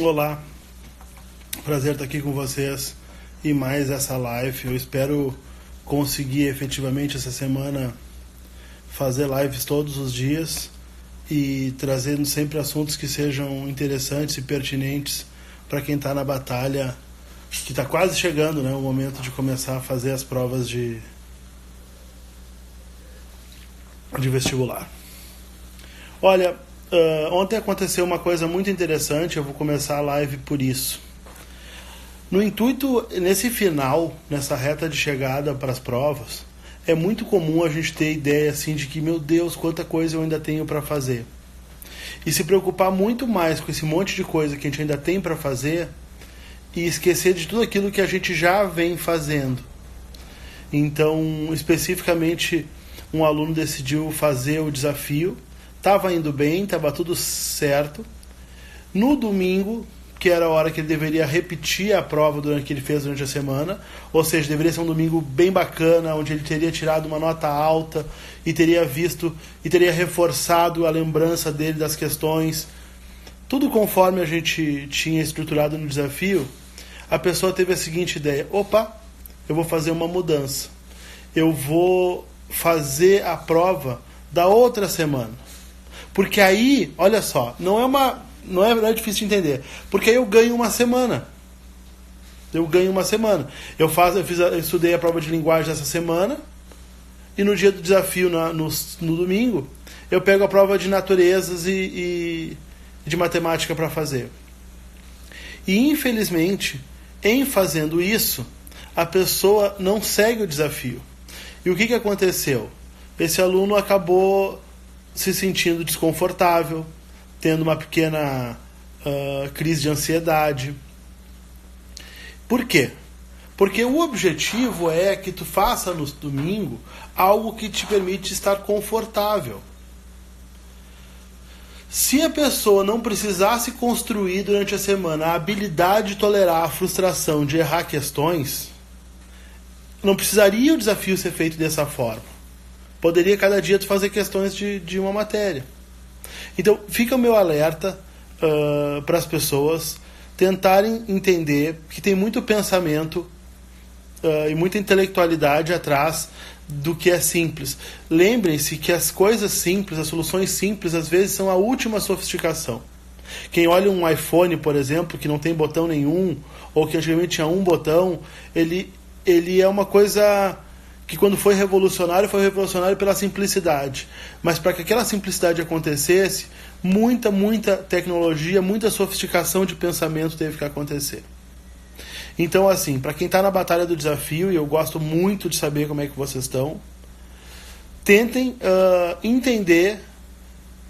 Olá, prazer estar aqui com vocês e mais essa live. Eu espero conseguir efetivamente essa semana fazer lives todos os dias e trazendo sempre assuntos que sejam interessantes e pertinentes para quem está na batalha, que está quase chegando, né, o momento de começar a fazer as provas de vestibular. Olha, ontem aconteceu uma coisa muito interessante, eu vou começar a live por isso. No intuito, nesse final, nessa reta de chegada para as provas, é muito comum a gente ter ideia assim de que, meu Deus, quanta coisa eu ainda tenho para fazer. E se preocupar muito mais com esse monte de coisa que a gente ainda tem para fazer e esquecer de tudo aquilo que a gente já vem fazendo. Então, especificamente, um aluno decidiu fazer o desafio. Estava indo bem, estava tudo certo. No domingo, que era a hora que ele deveria repetir a prova que ele fez durante a semana, ou seja, deveria ser um domingo bem bacana, onde ele teria tirado uma nota alta e teria visto e teria reforçado a lembrança dele das questões. Tudo conforme a gente tinha estruturado no desafio, a pessoa teve a seguinte ideia: opa, eu vou fazer uma mudança. Eu vou fazer a prova da outra semana. Porque aí, olha só, não é difícil de entender. Porque aí eu ganho uma semana. Eu estudei a prova de linguagem essa semana. E no dia do desafio, no domingo, eu pego a prova de naturezas e de matemática para fazer. E infelizmente, em fazendo isso, a pessoa não segue o desafio. E o que aconteceu? Esse aluno acabou se sentindo desconfortável, tendo uma pequena crise de ansiedade. Por quê? Porque o objetivo é que tu faça no domingo algo que te permite estar confortável. Se a pessoa não precisasse construir durante a semana a habilidade de tolerar a frustração de errar questões, não precisaria o desafio ser feito dessa forma. Poderia cada dia tu fazer questões de uma matéria. Então fica o meu alerta para as pessoas tentarem entender que tem muito pensamento e muita intelectualidade atrás do que é simples. Lembrem-se que as coisas simples, as soluções simples, às vezes são a última sofisticação. Quem olha um iPhone, por exemplo, que não tem botão nenhum, ou que antigamente tinha um botão, ele é uma coisa que quando foi revolucionário pela simplicidade. Mas para que aquela simplicidade acontecesse, muita tecnologia, muita sofisticação de pensamento teve que acontecer. Então, assim, para quem está na batalha do desafio, e eu gosto muito de saber como é que vocês estão, tentem entender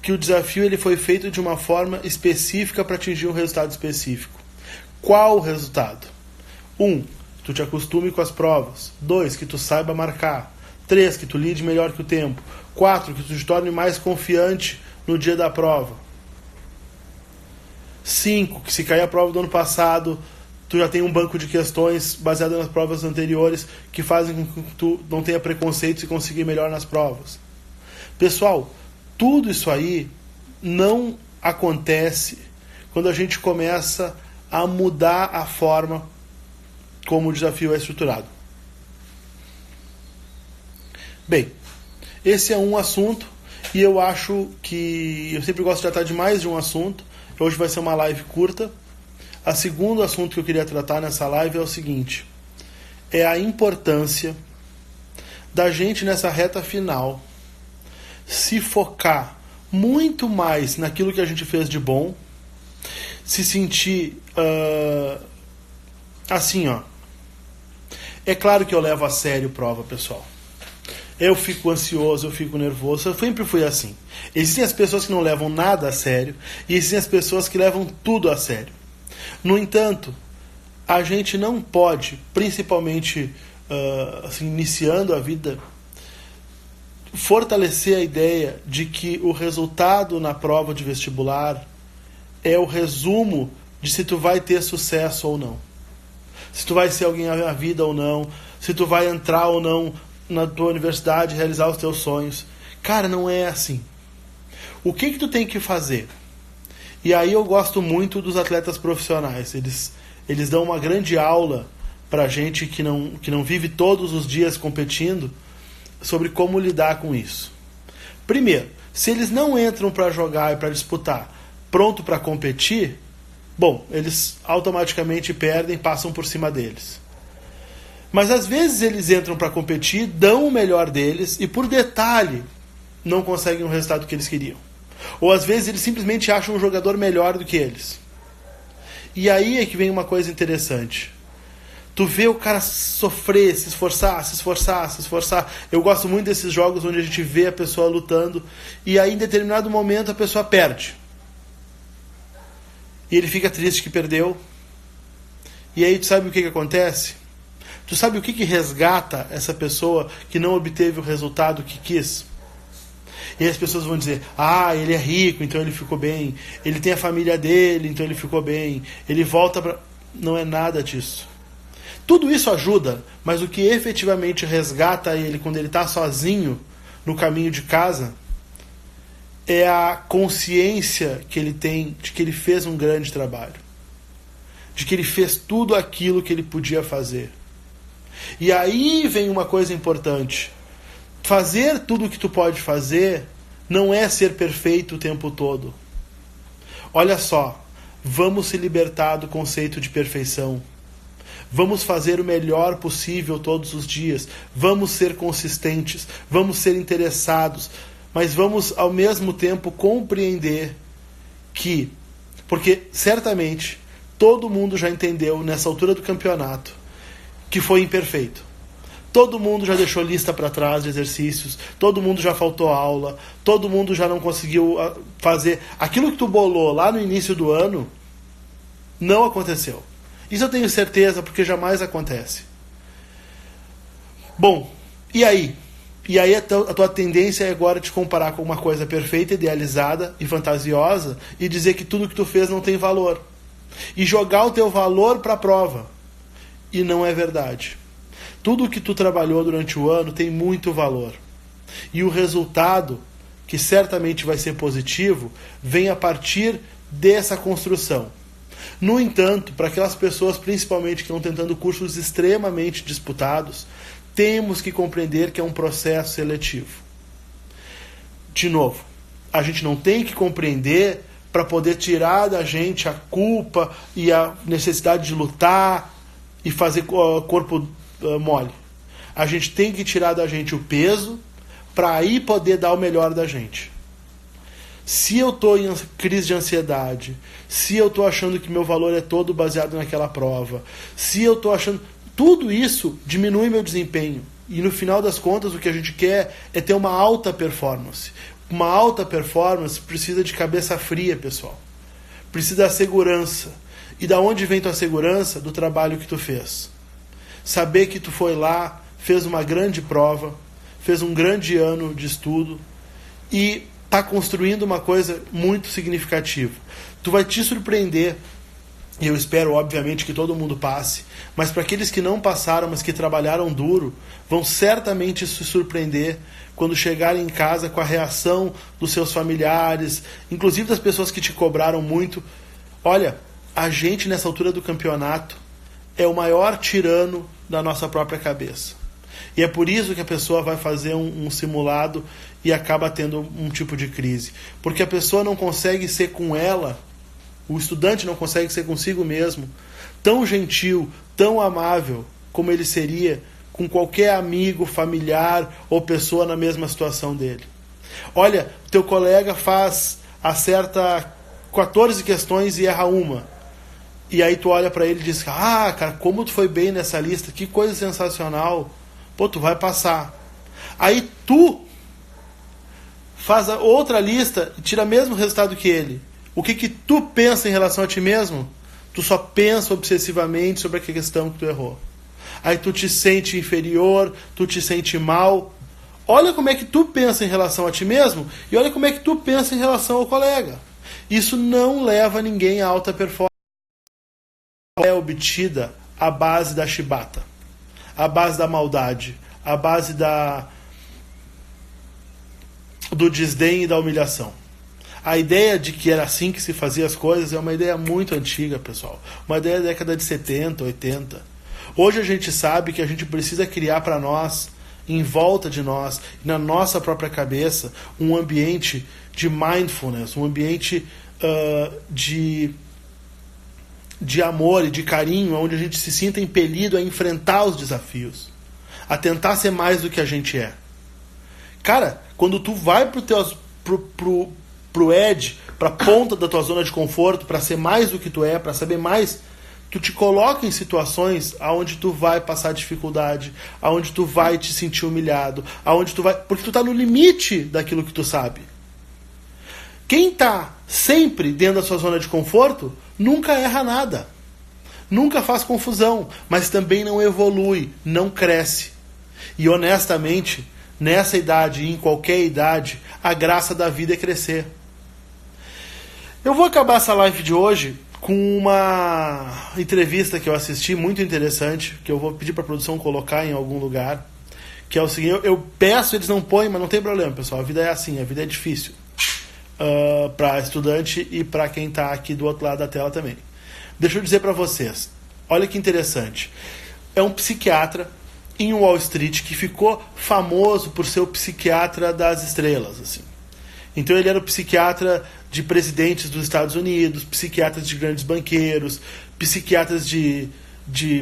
que o desafio ele foi feito de uma forma específica para atingir um resultado específico. Qual o resultado? 1. Tu te acostume com as provas. 2, que tu saiba marcar. 3, que tu lide melhor que o tempo. 4, que tu te torne mais confiante no dia da prova. 5, que se cair a prova do ano passado, tu já tem um banco de questões baseado nas provas anteriores que fazem com que tu não tenha preconceitos e consiga ir melhor nas provas. Pessoal, tudo isso aí não acontece quando a gente começa a mudar a forma como o desafio é estruturado. Bem, esse é um assunto e eu acho que eu sempre gosto de tratar de mais de um assunto. Hoje vai ser uma live curta. O segundo assunto que eu queria tratar nessa live é o seguinte: é a importância da gente nessa reta final se focar muito mais naquilo que a gente fez de bom, se sentir assim, ó. É claro que eu levo a sério prova, pessoal. Eu fico ansioso, eu fico nervoso. Eu sempre fui assim. Existem as pessoas que não levam nada a sério e existem as pessoas que levam tudo a sério. No entanto, a gente não pode, principalmente assim, iniciando a vida, fortalecer a ideia de que o resultado na prova de vestibular é o resumo de se tu vai ter sucesso ou não. Se tu vai ser alguém na vida ou não, se tu vai entrar ou não na tua universidade, realizar os teus sonhos. Cara, não é assim. O que tu tem que fazer? E aí eu gosto muito dos atletas profissionais. Eles dão uma grande aula pra gente que não vive todos os dias competindo sobre como lidar com isso. Primeiro, se eles não entram para jogar e para disputar pronto para competir, bom, eles automaticamente perdem, passam por cima deles. Mas às vezes eles entram para competir, dão o melhor deles e por detalhe não conseguem o resultado que eles queriam. Ou às vezes eles simplesmente acham um jogador melhor do que eles. E aí é que vem uma coisa interessante. Tu vê o cara sofrer, se esforçar. Eu gosto muito desses jogos onde a gente vê a pessoa lutando e aí em determinado momento a pessoa perde. E ele fica triste que perdeu. E aí tu sabe o que acontece? Tu sabe o que resgata essa pessoa que não obteve o resultado que quis? E as pessoas vão dizer, ele é rico, então ele ficou bem. Ele tem a família dele, então ele ficou bem. Ele volta para... Não é nada disso. Tudo isso ajuda, mas o que efetivamente resgata ele quando ele está sozinho no caminho de casa é a consciência que ele tem de que ele fez um grande trabalho. De que ele fez tudo aquilo que ele podia fazer. E aí vem uma coisa importante. Fazer tudo o que tu pode fazer não é ser perfeito o tempo todo. Olha só, vamos se libertar do conceito de perfeição. Vamos fazer o melhor possível todos os dias. Vamos ser consistentes. Vamos ser interessados. Mas vamos, ao mesmo tempo, compreender que... Porque, certamente, todo mundo já entendeu, nessa altura do campeonato, que foi imperfeito. Todo mundo já deixou lista para trás de exercícios. Todo mundo já faltou aula. Todo mundo já não conseguiu fazer... Aquilo que tu bolou lá no início do ano, não aconteceu. Isso eu tenho certeza, porque jamais acontece. Bom, e aí? E aí a tua tendência é agora te comparar com uma coisa perfeita, idealizada e fantasiosa e dizer que tudo que tu fez não tem valor. E jogar o teu valor para a prova. E não é verdade. Tudo que tu trabalhou durante o ano tem muito valor. E o resultado, que certamente vai ser positivo, vem a partir dessa construção. No entanto, para aquelas pessoas principalmente que estão tentando cursos extremamente disputados, temos que compreender que é um processo seletivo. De novo, a gente não tem que compreender para poder tirar da gente a culpa e a necessidade de lutar e fazer corpo mole. A gente tem que tirar da gente o peso para aí poder dar o melhor da gente. Se eu estou em crise de ansiedade, se eu estou achando que meu valor é todo baseado naquela prova, se eu estou achando... Tudo isso diminui meu desempenho. E no final das contas o que a gente quer é ter uma alta performance. Uma alta performance precisa de cabeça fria, pessoal. Precisa da segurança. E da onde vem tua segurança? Do trabalho que tu fez. Saber que tu foi lá, fez uma grande prova, fez um grande ano de estudo e está construindo uma coisa muito significativa. Tu vai te surpreender, e eu espero, obviamente, que todo mundo passe, mas para aqueles que não passaram, mas que trabalharam duro, vão certamente se surpreender quando chegarem em casa com a reação dos seus familiares, inclusive das pessoas que te cobraram muito. Olha, a gente nessa altura do campeonato é o maior tirano da nossa própria cabeça. E é por isso que a pessoa vai fazer um simulado e acaba tendo um tipo de crise. Porque a pessoa não consegue ser com ela, o estudante não consegue ser consigo mesmo, tão gentil, tão amável, como ele seria com qualquer amigo, familiar ou pessoa na mesma situação dele. Olha, teu colega acerta 14 questões e erra uma. E aí tu olha pra ele e diz, cara, como tu foi bem nessa lista, que coisa sensacional. Pô, tu vai passar. Aí tu faz a outra lista e tira o mesmo resultado que ele. O que tu pensa em relação a ti mesmo? Tu só pensa obsessivamente sobre a questão que tu errou. Aí tu te sente inferior, tu te sente mal. Olha como é que tu pensa em relação a ti mesmo e olha como é que tu pensa em relação ao colega. Isso não leva ninguém a alta performance. É obtida à base da chibata, à base da maldade, à base do desdém e da humilhação. A ideia de que era assim que se fazia as coisas é uma ideia muito antiga, pessoal. Uma ideia da década de 70, 80. Hoje a gente sabe que a gente precisa criar para nós, em volta de nós, na nossa própria cabeça, um ambiente de mindfulness, um ambiente de amor e de carinho, onde a gente se sinta impelido a enfrentar os desafios, a tentar ser mais do que a gente é. Cara, quando tu vai pro edge, pra ponta da tua zona de conforto, pra ser mais do que tu é, pra saber mais, tu te coloca em situações aonde tu vai passar dificuldade, aonde tu vai te sentir humilhado, aonde tu vai, porque tu tá no limite daquilo que tu sabe. Quem tá sempre dentro da sua zona de conforto nunca erra nada, nunca faz confusão, mas também não evolui, não cresce. E honestamente, nessa idade e em qualquer idade, a graça da vida é crescer. Eu vou acabar essa live de hoje com uma entrevista que eu assisti muito interessante, que eu vou pedir para a produção colocar em algum lugar, que é o seguinte, eu peço, eles não põem, mas não tem problema, pessoal, a vida é assim, a vida é difícil, para estudante e para quem está aqui do outro lado da tela também. Deixa eu dizer para vocês, olha que interessante, é um psiquiatra em Wall Street que ficou famoso por ser o psiquiatra das estrelas, assim. Então ele era o psiquiatra de presidentes dos Estados Unidos, psiquiatras de grandes banqueiros, psiquiatras de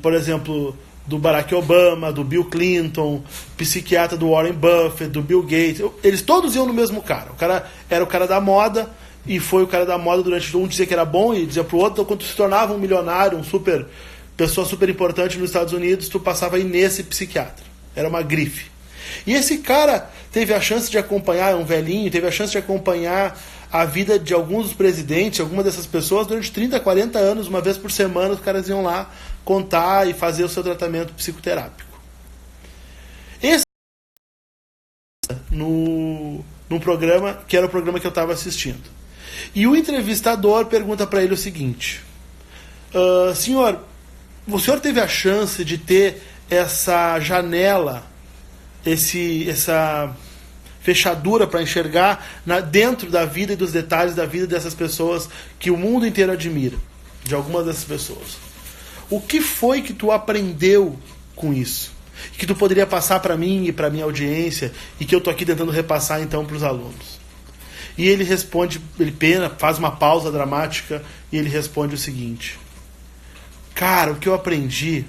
por exemplo, do Barack Obama, do Bill Clinton, psiquiatra do Warren Buffett, do Bill Gates. Eles todos iam no mesmo cara. O cara era o cara da moda, e foi o cara da moda durante... Um dizia que era bom e dizia pro outro, então quando tu se tornava um milionário, pessoa super importante nos Estados Unidos, tu passava aí nesse psiquiatra. Era uma grife. E esse cara teve a chance de acompanhar, um velhinho, teve a chance de acompanhar a vida de alguns dos presidentes, alguma dessas pessoas, durante 30, 40 anos, uma vez por semana, os caras iam lá contar e fazer o seu tratamento psicoterápico. Esse num programa, que era o programa que eu estava assistindo. E o entrevistador pergunta para ele o seguinte: senhor, o senhor teve a chance de ter essa janela, essa fechadura para enxergar dentro da vida e dos detalhes da vida dessas pessoas que o mundo inteiro admira, de algumas dessas pessoas. O que foi que tu aprendeu com isso? Que tu poderia passar para mim e para minha audiência, e que eu tô aqui tentando repassar então para os alunos? E ele responde, faz uma pausa dramática e ele responde o seguinte: cara, o que eu aprendi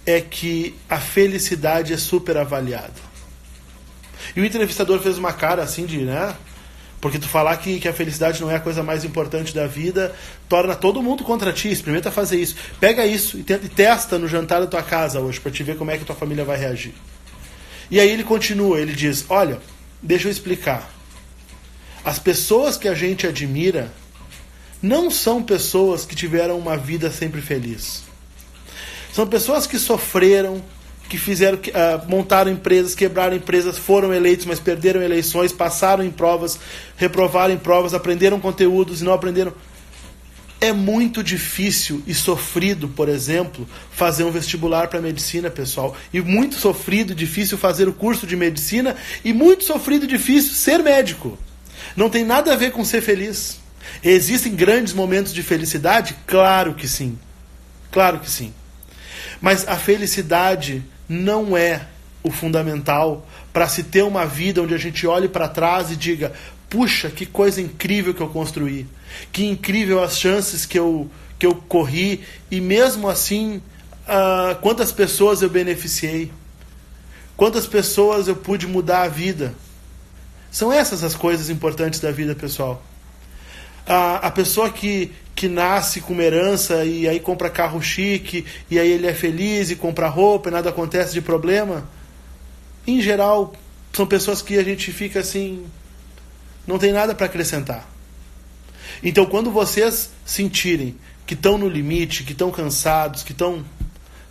é que a felicidade é super avaliada. E o entrevistador fez uma cara assim de, né? Porque tu falar que a felicidade não é a coisa mais importante da vida torna todo mundo contra ti. Experimenta fazer isso. Pega isso e testa no jantar da tua casa hoje pra te ver como é que tua família vai reagir. E aí ele continua, ele diz: olha, deixa eu explicar. As pessoas que a gente admira não são pessoas que tiveram uma vida sempre feliz. São pessoas que sofreram, que fizeram, montaram empresas, quebraram empresas, foram eleitos, mas perderam eleições, passaram em provas, reprovaram em provas, aprenderam conteúdos e não aprenderam. É muito difícil e sofrido, por exemplo, fazer um vestibular para medicina, pessoal. E muito sofrido e difícil fazer o curso de medicina, e muito sofrido e difícil ser médico. Não tem nada a ver com ser feliz. Existem grandes momentos de felicidade? Claro que sim. Claro que sim. Mas a felicidade não é o fundamental para se ter uma vida onde a gente olhe para trás e diga: puxa, que coisa incrível que eu construí, que incrível as chances que eu corri, e mesmo assim, quantas pessoas eu beneficiei, quantas pessoas eu pude mudar a vida. São essas as coisas importantes da vida, pessoal. A pessoa que nasce com uma herança e aí compra carro chique, e aí ele é feliz e compra roupa e nada acontece de problema, em geral, são pessoas que a gente fica assim, não tem nada para acrescentar. Então, quando vocês sentirem que estão no limite, que estão cansados,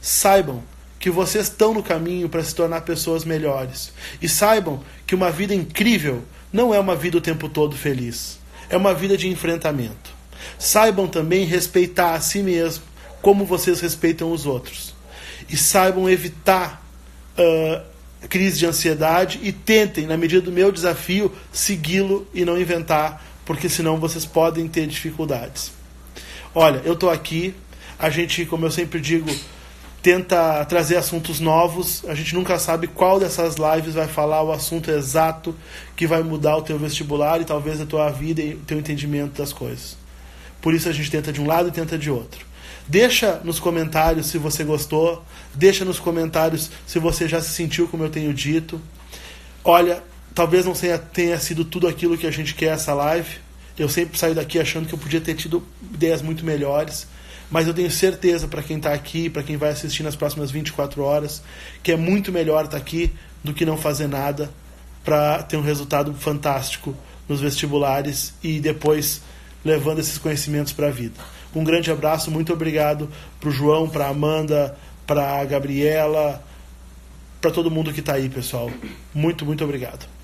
saibam que vocês estão no caminho para se tornar pessoas melhores. E saibam que uma vida incrível não é uma vida o tempo todo feliz. É uma vida de enfrentamento. Saibam também respeitar a si mesmo, como vocês respeitam os outros. E saibam evitar crise de ansiedade e tentem, na medida do meu desafio, segui-lo e não inventar, porque senão vocês podem ter dificuldades. Olha, eu estou aqui, a gente, como eu sempre digo, tenta trazer assuntos novos, a gente nunca sabe qual dessas lives vai falar o assunto exato que vai mudar o teu vestibular e talvez a tua vida e o teu entendimento das coisas. Por isso a gente tenta de um lado e tenta de outro. Deixa nos comentários se você gostou, deixa nos comentários se você já se sentiu como eu tenho dito. Olha, talvez não tenha sido tudo aquilo que a gente quer essa live, eu sempre saio daqui achando que eu podia ter tido ideias muito melhores, mas eu tenho certeza, para quem está aqui, para quem vai assistir nas próximas 24 horas, que é muito melhor estar aqui do que não fazer nada para ter um resultado fantástico nos vestibulares e depois levando esses conhecimentos para a vida. Um grande abraço, muito obrigado para o João, para a Amanda, para a Gabriela, para todo mundo que está aí, pessoal. Muito, muito obrigado.